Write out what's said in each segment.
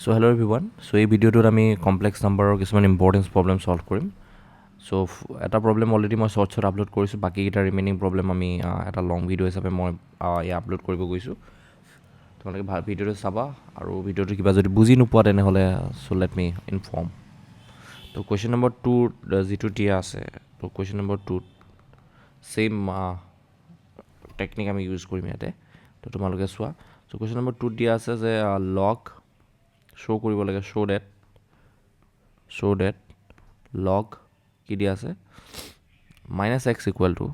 So hello everyone. So এই ভিডিওটোত আমি complex নাম্বাৰৰ কিছুমান ইম্পৰ্টেন্স প্ৰব্লেম সলভ কৰিম। সো এটা প্ৰব্লেম অলৰেডি মই শ্বৰ্টছত আপলোড কৰিছোঁ, বাকীকেইটা ৰিমেইনিং প্ৰব্লেম আমি এটা লং ভিডিঅ' হিচাপে মই ইয়াত আপলোড কৰিব গৈছোঁ। তোমালোকে ভাল ভিডিঅ'টো চাবা, আৰু ভিডিঅ'টো কিবা যদি বুজি নোপোৱা তেনেহ'লে চ' লেট মি ইনফৰ্ম। তো কুৱেশ্যন নম্বৰ 2 যিটো দিয়া আছে, তো কুৱেশ্যন নম্বৰ 2 ছেইম টেকনিক আমি ইউজ কৰিম ইয়াতে। তো তোমালোকে চোৱা। চ' কুৱেশ্যন নম্বৰ 2 দিয়া আছে যে লগ শ্ব' কৰিব লাগে, show that log কি দিয়া আছে minus x equal to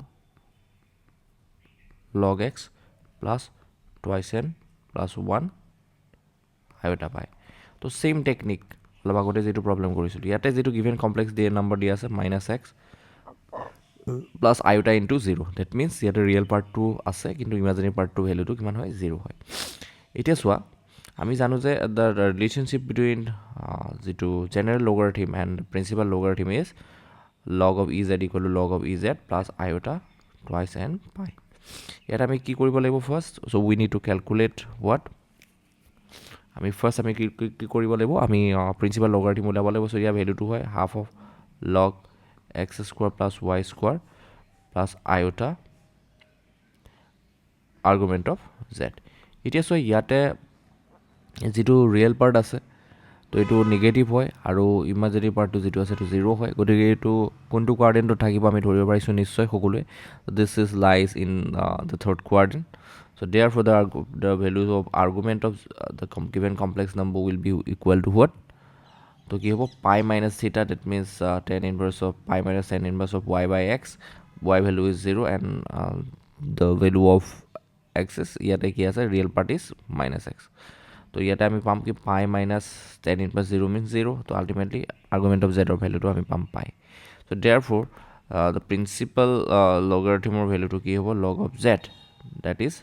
log x plus twice n plus 1 iota pi. তো সেম টেকনিক অলপ আগতে যেটো প্ৰব্লেম কৰিছিলোঁ, ইয়াতে যেটো গিভেন কমপ্লেক্স দিয়ে নাম্বাৰ দিয়া আছে minus x plus iota into 0. That means ইয়াতে ৰিয়েল পাৰ্টটো আছে কিন্তু ইমাজিনাৰী পাৰ্টটো ভ্যালুটো কিমান হয় 0 হয়। এতিয়া চোৱা, আমি জানো যে দ্য ৰিলেশ্যনশ্বিপ বিটুইন যিটো general logarithm and principal logarithm is log of ez equal to log of ez plus iota twice n pi. ইয়াত আমি কি কৰিব লাগিব first? So' we need to calculate what. আমি ফাৰ্ষ্ট আমি কি কৰিব লাগিব? আমি প্ৰিন্সিপাল লগাৰিথম ওলাব লাগিব। চ' ইয়াৰ ভেলুটো হয় half of log x square plus y square plus iota argument of z। এতিয়া চোৱা, ইয়াতে যিটো ৰিয়েল পাৰ্ট আছে তো এইটো নিগেটিভ হয়, আৰু ইমাজিনাৰী পাৰ্টটো যিটো আছে এইটো 0 হয়। গতিকে এইটো কোনটো কোৱাৰ্ডেণ্টত থাকিব আমি ধৰিব পাৰিছোঁ নিশ্চয় সকলোৱে। This is lies in the third quadrant. So' there for the values of argument of the given complex number will be equal to what? তো কি হ'ব? Pi minus theta, that means tan inverse of pi minus tan inverse of y by x. y value is 0 and the value of x is, ইয়াতে কি আছে real part is minus x. তো ইয়াতে আমি পাম কি পাই মাইনাছ টেন ইনভাৰ্চ 0 মিনছ 0। তো আল্টিমেটলি আৰ্গুমেণ্ট অফ জেডৰ ভেলুটো আমি পাম পাই। So' there for the principal লগাৰিথমৰ ভেলুটো কি হ'ব? Log of z, that is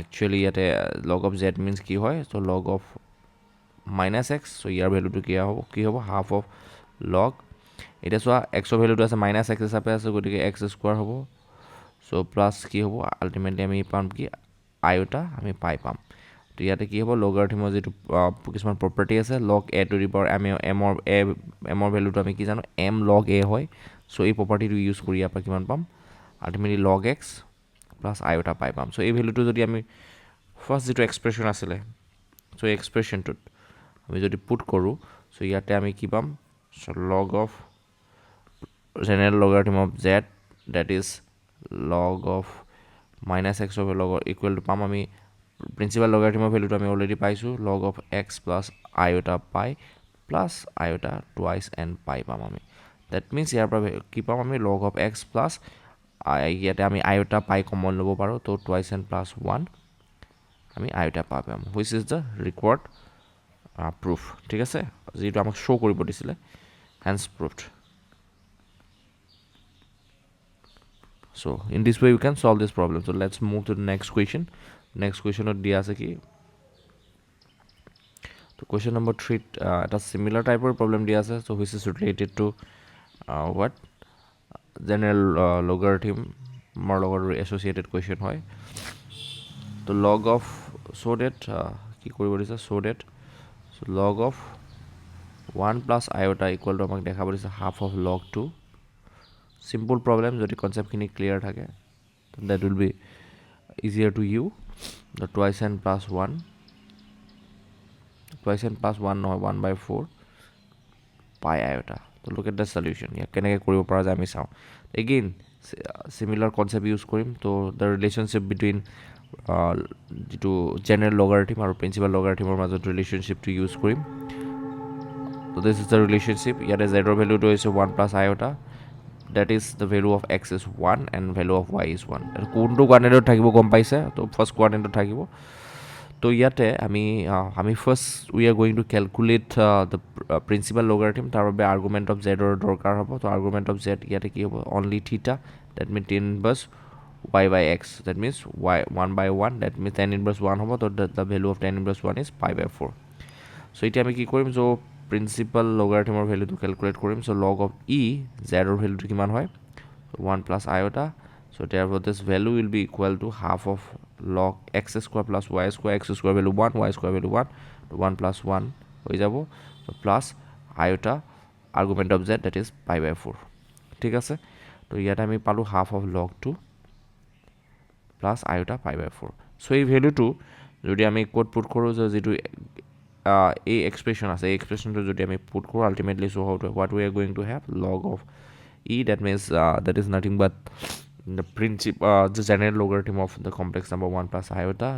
actually ইয়াতে লগ অফ জেড মিনছ কি হয়? So' log of minus x. So' ইয়াৰ ভেলুটো কি হ'ব? Half of log. এতিয়া চোৱা, এক্সৰ ভেলুটো আছে মাইনাছ এক্স হিচাপে আছে, গতিকে এক্স স্কোৱাৰ হ'ব। চ' প্লাছ কি হ'ব? আল্টিমেটলি আমি পাম কি আইঅ'টা আমি পাই পাম। তো ইয়াতে কি হ'ব? লগাৰিথমৰ যিটো কিছুমান প্ৰপাৰ্টি আছে, লগ এ টু দি পাৱাৰ এমৰ ভেলুটো আমি কি জানো? এম লগ এ হয়। চ' এই প্ৰপাৰ্টিটো ইউজ কৰি ইয়াৰ পৰা কিমান পাম? আল্টিমেটলি লগ এক্স প্লাছ আইঅ'টা পাই পাম। চ' এই ভেলুটো যদি আমি ফাৰ্ষ্ট যিটো এক্সপ্ৰেশ্যন আছিলে, চ' এই এক্সপ্ৰেশ্যনটোত আমি যদি পুট কৰোঁ, চ' ইয়াতে আমি কি পাম? So' log of general logarithm of z, that is log of minus এক্সৰ লগৰ ইকুৱেল টু পাম আমি প্ৰিন্সিপাল লগাৰিথমৰ ভেলুটো আমি অলৰেডি পাইছোঁ, লগ অফ এক্স প্লাছ আইঅ'টা পাই প্লাছ আইঅ'টা টুৱাইচ এন পাই পাম আমি। ডেট মিনছ ইয়াৰ পৰা কি পাম আমি? লগ অফ এক্স প্লাছ ইয়াতে আমি আইঅ'টা পাই কমন ল'ব পাৰোঁ, তো টুৱাইচ এন প্লাছ 1 আমি আইঅ'টা পাই পাম, হুইচ ইজ দ্য ৰিকোৱাৰ্ড প্ৰুফ। ঠিক আছে, যিটো আমাক শ্ব' কৰিব দিছিলে, hence প্ৰুফড। So in this way we can solve this problem. So let's move to the next question. Next question দিয়া আছে কি? তো question number 3 এটা similar type of problem দিয়া আছে, so which is related to what general logarithm মোৰ লগত associated question হয়। তো log of so that কি কৰিব দিছে? so that so log of 1 plus iota equal to আমাক দেখাব দিছে half of log 2. Simple problem, যদি কনসেপ্টখিনি ক্লিয়াৰ থাকে, that will be easier to you. The twice n plus 1, twice n plus 1 নহয় 1 by 4 pi iota. So look at the solution. ইয়াক কেনেকৈ কৰিব পৰা যায় আমি চাওঁ। Again similar concept use কৰিম। তো the relationship between যিটো জেনেৰেল লগাৰিথম আৰু প্ৰিন্সিপাল লগাৰিথমৰ মাজত ৰিলেশ্যনশ্বিপটো ইউজ কৰিম। তো this is the relationship. ইয়াতে জেডৰ ভেলুটো হৈছে 1 plus iota, that is the value of x is 1 and value of y is 1. কোনটো কোৱাৰ্ডিনেটত থাকিব গম পাইছে? তো ফাৰ্ষ্ট কোৱাৰ্ডিনেটত থাকিব। তো ইয়াতে আমি first we are going to calculate the principal logarithm. তাৰ বাবে আৰ্গুমেণ্ট অফ জেডৰ দৰকাৰ হ'ব। তো আৰ্গুমেণ্ট অফ জেড ইয়াতে কি হ'ব? Only theta, that mean 10 inverse y by x, that means y 1 by 1, that means 10 inverse 1 হ'ব। তো the value of 10 inverse 1 is pi by 4. চ' এতিয়া আমি কি কৰিম? চ' প্ৰিন্সিপাল লগাৰিথমৰ ভেলুটো কেলকুলেট কৰিম। চ' লগ অফ ই জেডৰ ভেলুটো কিমান হয়? 1 plus iota. So therefore this value will be equal to half of log x square plus y square, x square value 1, y square value 1, তো 1 plus 1 হৈ যাব, so plus iota argument of z that is pi by 4 ঠিক আছে তো ইয়াতে আমি পালো half of log 2 plus iota pi by 4 so এই ভ্যালুটো যদি আমি কোড পুট কৰো যে যেটো এই এক্সপ্ৰেশন আছে এই এক্সপ্ৰেশনটো যদি আমি পুট কৰো ultimately so what we are going to have log of e that means that is nothing but the principal the general logarithm of the complex number 1 plus iota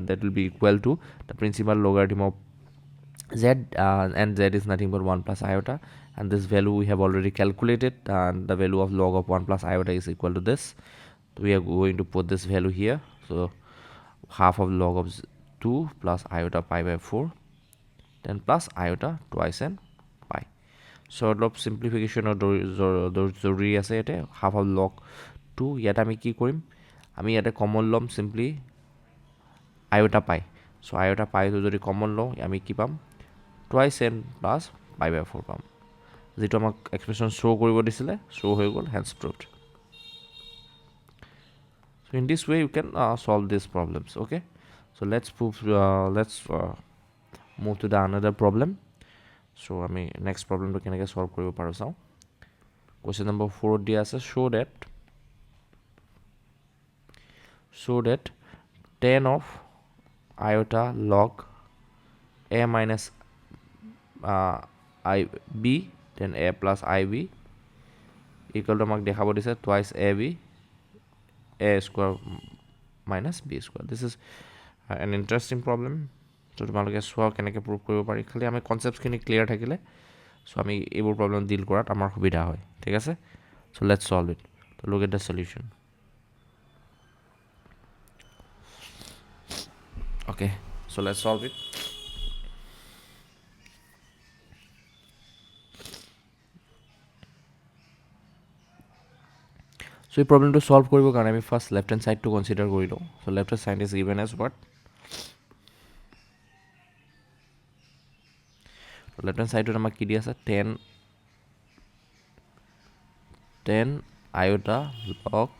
that will be equal to the principal logarithm of z and z is nothing but 1 plus iota and this value we have already calculated and the value of log of 1 plus iota is equal to this so we are going to put this value here so half of log of 2 plus iota pi by 4 then plus iota twice and pi sort of simplification or জৰুৰী আছে এতে half of log 2 ইয়াত আমি কি কৰিম আমি ইয়াতে common লম simply iota pi so iota pi তো যদি কমন লও আমি কি পাম twice n plus pi by 4 পাম যেটো আমাক এক্সপ্রেশন শো কৰিব দিছিলে শো হৈ গল hence proved so in this way you can solve these problems okay so let's move to the another problem so আমি next problem to কেনেকৈ solve কৰিব পাৰো চাও question number 4 দিয়া আছে show that tan of iota log a minus ib then a plus ib equal to আমাক দেখাব দিছে twice ab a square minus b square this is an interesting problem so তোমালোকে সোৱা কেনেকৈ প্ৰুভ কৰিব পাৰি খালি আমি কনসেপ্টস খিনি ক্লিয়াৰ থাকিলে so আমি এইবোৰ প্ৰবলেম ডিল কৰাত আমাৰ সুবিধা হয় ঠিক আছে so let's solve it so look at the solution okay so let's solve it so এই problem to solve কৰিব কাৰণে আমি first left hand side to consider কৰি লও so left hand side is given as what so left hand side to আমাক কি দি আছে 10 iota log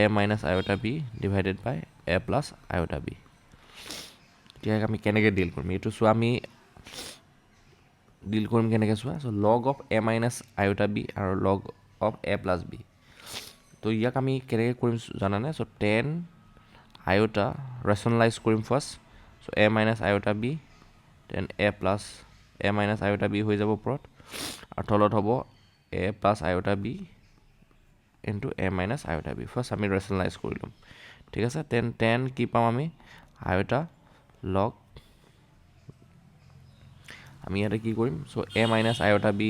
a minus iota b divided by a plus iota b এতিয়া আমি কেনেকৈ ডিল কৰিম এটো সো আমি ডিল কৰিম কেনেকৈ so so log of a minus iota b আৰু log of a plus b তো ইয়াক আমি কেনেকৈ কৰিম জানানে so 10 iota rationalize কৰিম first so a minus iota b then a plus a minus iota b হৈ যাব ওপৰত আৰু তলত হ'ব a plus iota b into a minus iota b first আমি rationalize কৰি লম ঠিক আছে then 10 কি পাম আমি iota log আমি ইয়াতে কি কৰিম so a minus iota b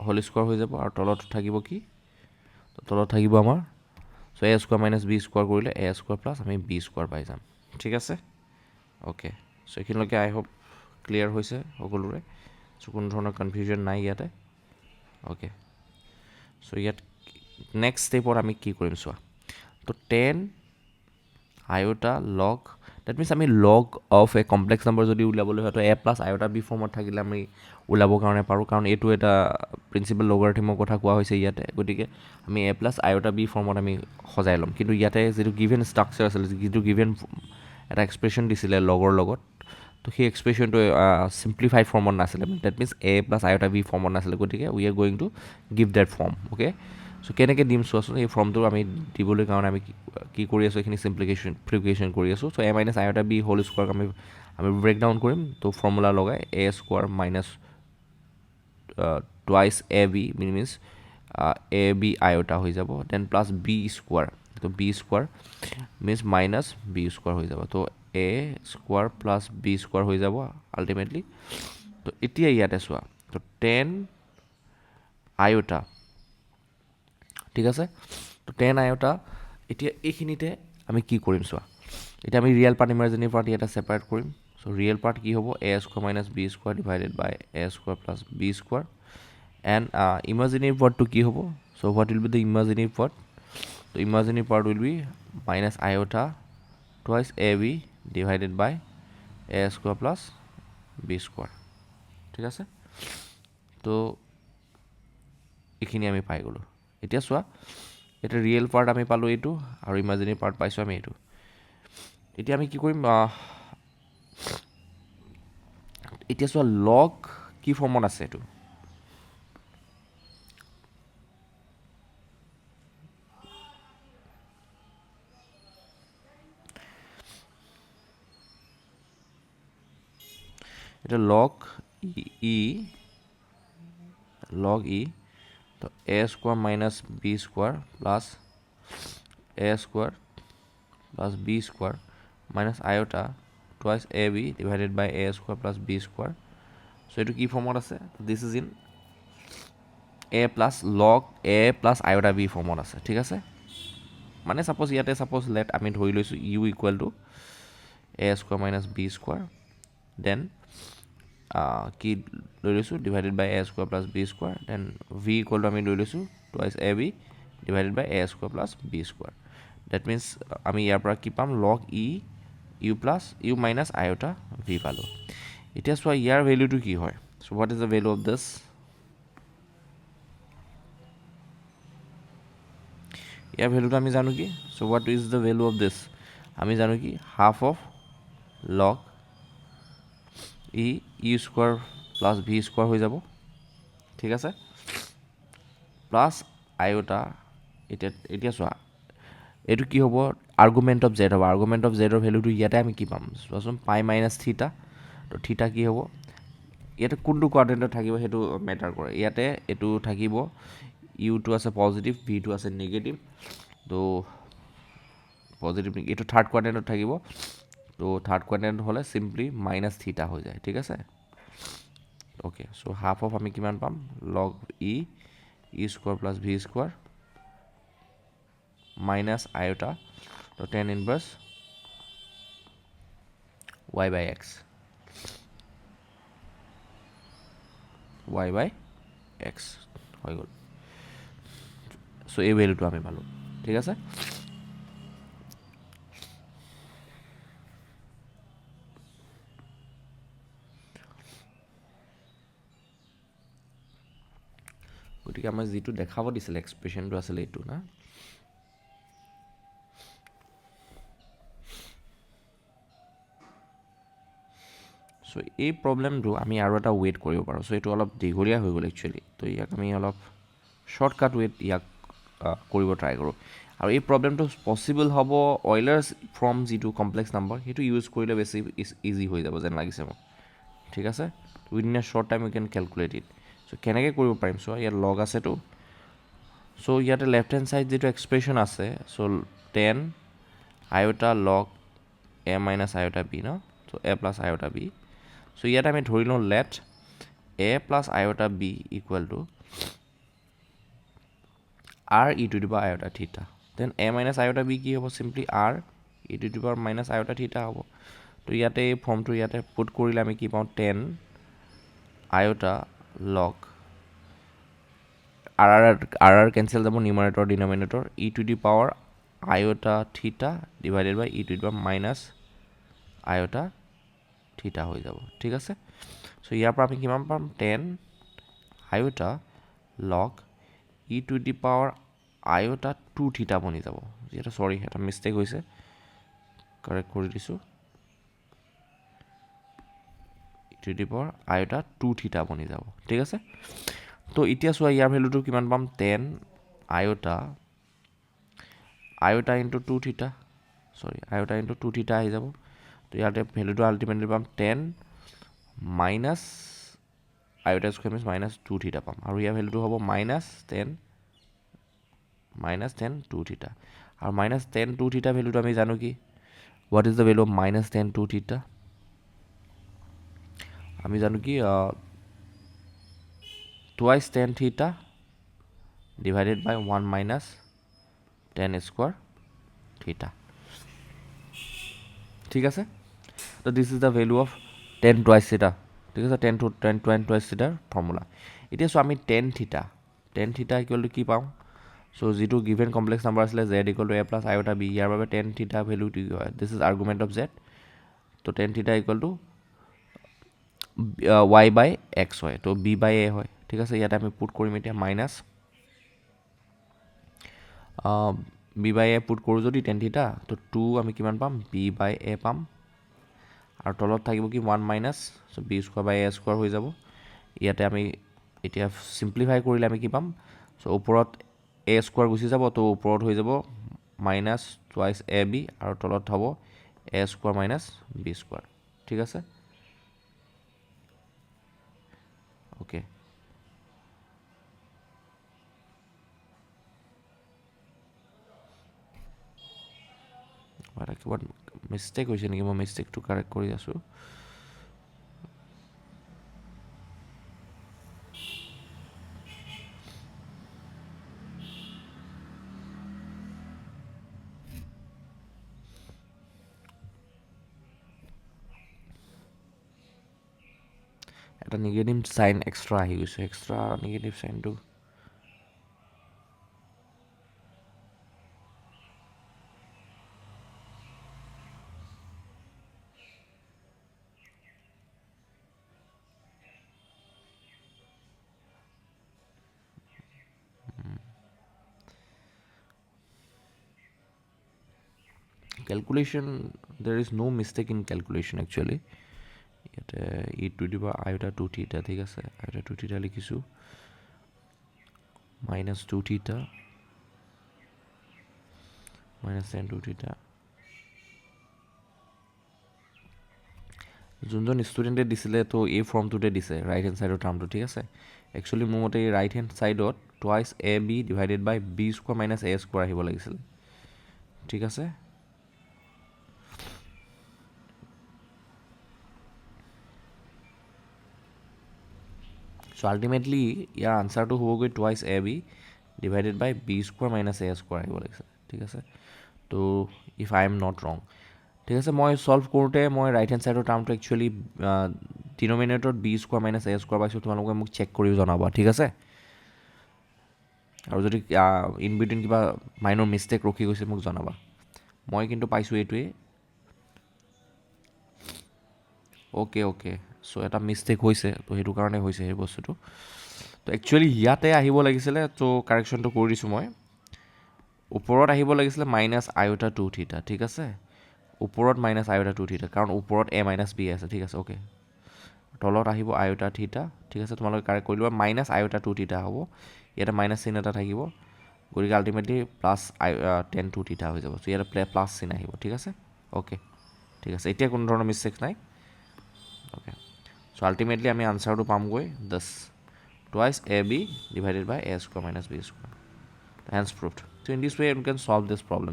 whole square হৈ যাব আৰু তলত থাকিব কি তো তলত থাকিব আমাৰ so a square minus b square কৰিলে a square plus আমি b square পাই যাম ঠিক আছে ওকে so এখিনলৈকে আই হোপ ক্লিয়াৰ হৈছে সকলোৰে so কোনো ধৰণৰ কনফিউজন নাই ইয়াতে ওকে so ইয়াত নেক্সট স্টেপৰ আমি কি কৰিম চোৱা তো 10 iota log that means আমি log of a complex number যদি উলাবলৈ হয় তো a plus iota b ফৰ্মত থাকিলে আমি উলাব কাৰণে পাৰো কাৰণ এটো এটা প্ৰিন্সিপাল লগাৰিথমৰ কথা কোৱা হৈছে ইয়াতে গতিকে আমি a plus iota b ফৰ্মত আমি সজাই লম কিন্তু ইয়াতে যেটো গিভেন ষ্ট্ৰাকচাৰ আছিল যেটো গিভেন এটা এক্সপ্ৰেশন দিছিলে লগৰ লগত তো সেই এক্সপ্ৰেশনটো সিম্পলিফাইড ফৰ্মত নাছিলে that means a plus iota b ফৰ্মত নাছিলে গতিকে we are going to give that form okay so কেনেকৈ দিম চোৱাচোন এই ফৰ্মটো আমি দিবলৈ কাৰণে আমি কি কৰি আছো এখিনি সিম্পলিফিকেশন কৰি আছো so a minus iota b whole square আমি ব্ৰেক ডাউন কৰিম তো ফৰ্মুলা লগাই a square minus twice ab means ab iota হৈ যাব then plus b square তো b square means minus b square হৈ যাব তো a square plus b square হৈ যাব ultimately তো এতিয়া ইয়াতে চোৱা তো 10 iota ঠিক আছে তো 10 iota এতিয়া এইখিনিতে আমি কি কৰিম চোৱা এটা আমি ৰিয়েল পাৰ্ট ইমাজিনাৰি পাৰ্ট এটা সেপাৰেট কৰিম সো রিয়েল পার্ট কি হ'ব a square minus b square divided by a square plus b square and imaginary part to কি হ'ব so what will be the imaginary part so imaginary part will be minus iota twice ab divided by a square plus b square ঠিক আছে তো এখিনি আমি পাই গলো এতিয়া চোৱা এটা ৰিয়েল পাৰ্ট আমি পালোঁ এইটো আৰু ইমাজিনেৰী পাৰ্ট পাইছোঁ আমি এইটো এতিয়া আমি কি কৰিম এতিয়া চোৱা লগ কি ফৰ্মত আছে এইটো এটা লগ ই log e তো a square minus b square plus a square plus b square minus iota twice ab divided by a square plus b square so etu ki formot ase this is in a plus log a plus iota b formot ase thik ase মানে suppose ইয়াতে suppose let আমি ধৰি লৈছো u equal to a square minus b square then কি লৈ লৈছোঁ divided by a square plus b square then v equal to আমি লৈ লৈছোঁ twice ab divided by a square plus b square that means আমি ইয়াৰ পৰা কি পাম log e u plus u minus iota v পালোঁ এতিয়া চোৱা ইয়াৰ ভেলুটো কি হয় so what is the value of this ইয়াৰ ভেলুটো আমি জানো কি so what is the value of this আমি জানো কি half of log e u square plus v square হৈ যাব ঠিক আছে প্লাছ আইঅটা এতিয়া চোৱা এইটো কি হ'ব আৰ্গুমেণ্ট অফ জেড হ'ব আৰ্গুমেণ্ট অফ জেডৰ ভেলুটো ইয়াতে আমি কি পাম চোৱাচোন পাই মাইনাছ থিটা তো থিটা কি হ'ব ইয়াতে কোনটো কোৱাড্ৰেণ্টত থাকিব সেইটো মেটাৰ কৰে ইয়াতে এইটো থাকিব ইউটো আছে পজিটিভ ভিটো আছে নিগেটিভ তো পজিটিভ এইটো থাৰ্ড কোৱাড্ৰেণ্টত থাকিব তো থাৰ্ড কোৱাড্ৰেণ্ট হ'লে চিম্পলি মাইনাছ থিটা হৈ যায় ঠিক আছে okay so half of আমি কিমান পাম log e square plus v square minus iota so tan inverse y by x হৈ গ'ল so এই ভ্যালুটো আমি পালোঁ ঠিক আছে গতিকে আমাৰ যিটো দেখাব দিছিলে এক্সপ্ৰেছনটো আছিলে এইটো না সো এই প্ৰবলেমটো আমি আৰু এটা ৱেট কৰিব পাৰোঁ সো এইটো অলপ দীঘলীয়া হৈ গ'ল একচুৱেলি তো ইয়াক আমি অলপ শ্বৰ্টকাট ৱেট ইয়াক কৰিব ট্ৰাই কৰোঁ আৰু এই প্ৰবলেমটো পচিবল হ'ব অইলাৰ্ছ ফ্ৰম যিটো কমপ্লেক্স নাম্বাৰ সেইটো ইউজ কৰিলে বেছি ইজি হৈ যাব যেন লাগিছে মোক ঠিক আছে within a short time you can calculate it so কেনেকৈ কৰিব পাৰিম চোৱা ইয়াত লগ আছেতো সো ইয়াতে লেফ্ট হেণ্ড ছাইড যিটো এক্সপ্ৰেশ্যন আছে so 10 iota log a minus iota b ন so a plus iota b so ইয়াতে আমি ধৰি লওঁ let a plus iota b equal to r e to the power iota theta then a minus iota b কি হ'ব simply r e to the power minus iota theta হ'ব তো ইয়াতে এই ফৰ্মটো ইয়াতে পুট কৰিলে আমি কি পাওঁ 10 iota log r কেনসেল যাব নিউমাৰেটৰ denominator e to the power iota theta divided by e to the power minus iota theta হৈ যাব ঠিক আছে সো ইয়াৰ পৰা আমি কিমান পাম 10 iota log e to the power iota 2 theta বনি যাব এটা সৰি এটা মিস্টেক হৈছে কাৰেক্ট কৰি দিছো e to the power iota 2 theta বনি যাব ঠিক আছে তো এতিয়া সোয়া ইয়াৰ ভ্যালুটো কিমান পাম 10 iota into 2 theta iota into 2 theta আহি যাব তো ইয়াতে ভ্যালুটো আলটিমেটলি পাম 10 minus iota square means minus 2 theta পাম আৰু ইয়াৰ ভ্যালুটো হ'ব minus 10 2 theta আৰু minus 10 2 theta ভ্যালুটো আমি জানো কি what is the value of minus 10 2 theta আমি জানো কি twice 10 theta divided by 1 minus 10 square theta ঠিক আছে তো this is the value of 10 twice theta ঠিক আছে 10 to 10 twice theta ফৰ্মুলা এতিয়া সো আমি 10 theta equal to কি পাওঁ so যিটো given complex number আছিলে z equal to a plus iota b ইয়াৰ বাবে 10 theta value টো হয় this is argument of z তো 10 theta equal to y by x হয় তো b by a হয় ঠিক আছে ইয়াতে আমি পুট কৰিম এতিয়া মাইনাস বি বাই এ পুট কৰোঁ যদি টেন থিটা তো 2 আমি কিমান পাম বি বাই এ পাম আৰু তলত থাকিব কি 1 minus so' B square by a square হৈ যাব ইয়াতে আমি এতিয়া চিম্প্লিফাই কৰিলে আমি কি পাম চ' ওপৰত এ স্কোৱাৰ গুচি যাব তো ওপৰত হৈ যাব মাইনাছ টুৱাইছ এ বি আৰু তলত হ'ব এ স্কোৱাৰ মাইনাছ বি স্কোৱাৰ ঠিক আছে অ'কে কিবা মিষ্টেক হৈছে নেকি মই মিষ্টেকটো কাৰেক্ট কৰি আছোঁ এটা নিগেটিভ চাইন এক্সট্ৰা আহি গৈছে এক্সট্ৰা নিগেটিভ চাইনটো calculation there is no mistake in calculation actually ইয়াতে ই টু দিব আইটা 2 থিটা ঠিক আছে আইটা 2 থিটা লিখিছোঁ মাইনাছ 2 থিটা মাইনাছ টেন 2 থিটা যোনজন ষ্টুডেণ্টে দিছিলে তো এই ফৰ্মটোতে দিছে ৰাইট হেণ্ড ছাইডৰ টাৰ্মটো ঠিক আছে একচুৱেলি মোৰ মতে এই ৰাইট হেণ্ড ছাইডত twice a b divided by b square minus a square আহিব লাগিছিলে ঠিক আছে চ' আল্টিমেটলি ইয়াৰ আনচাৰটো হ'বগৈ twice a b divided by b square minus a square আহিব লাগিছিলে ঠিক আছে তো ইফ আই এম নট ৰং ঠিক আছে মই ছল্ভ কৰোঁতে মই ৰাইট হেণ্ড ছাইডৰ টাৰ্মটো actually ডিনমিনেটৰত B square minus a square পাইছোঁ তোমালোকে মোক চেক কৰি জনাবা ঠিক আছে আৰু যদি ইন বিটুইন কিবা মাইনৰ মিষ্টেক ৰখি গৈছে মোক জনাবা মই কিন্তু পাইছোঁ এইটোৱেই অ'কে অ'কে চ' এটা মিষ্টেক হৈছে তো সেইটো কাৰণে হৈছে সেই বস্তুটো তো একচুৱেলি ইয়াতে আহিব লাগিছিলে তো কাৰেকশ্যনটো কৰি দিছোঁ মই ওপৰত আহিব লাগিছিলে মাইনাছ আইঅ'টা 2 থিটা ঠিক আছে ওপৰত মাইনাছ আইঅ'টা 2 থিটা কাৰণ ওপৰত এ মাইনাছ বি আছে ঠিক আছে অ'কে তলত আহিব আইঅ'টা থিটা ঠিক আছে তোমালোকে কাৰেক্ট কৰি লোৱা মাইনাছ আইঅ'টা 2 থিটা হ'ব ইয়াতে মাইনাছ চিন এটা থাকিব গতিকে আল্টিমেটলি প্লাছ টেন 2 থিটা হৈ যাব চ' ইয়াতে প্লাছ চিন আহিব ঠিক আছে অ'কে ঠিক আছে এতিয়া কোনো ধৰণৰ মিষ্টেক নাই অ'কে চ' আল্টিমেটলি আমি আনচাৰটো পামগৈ thus twice a b divided by a square minus b square hence proved so' in this way you can solve this problem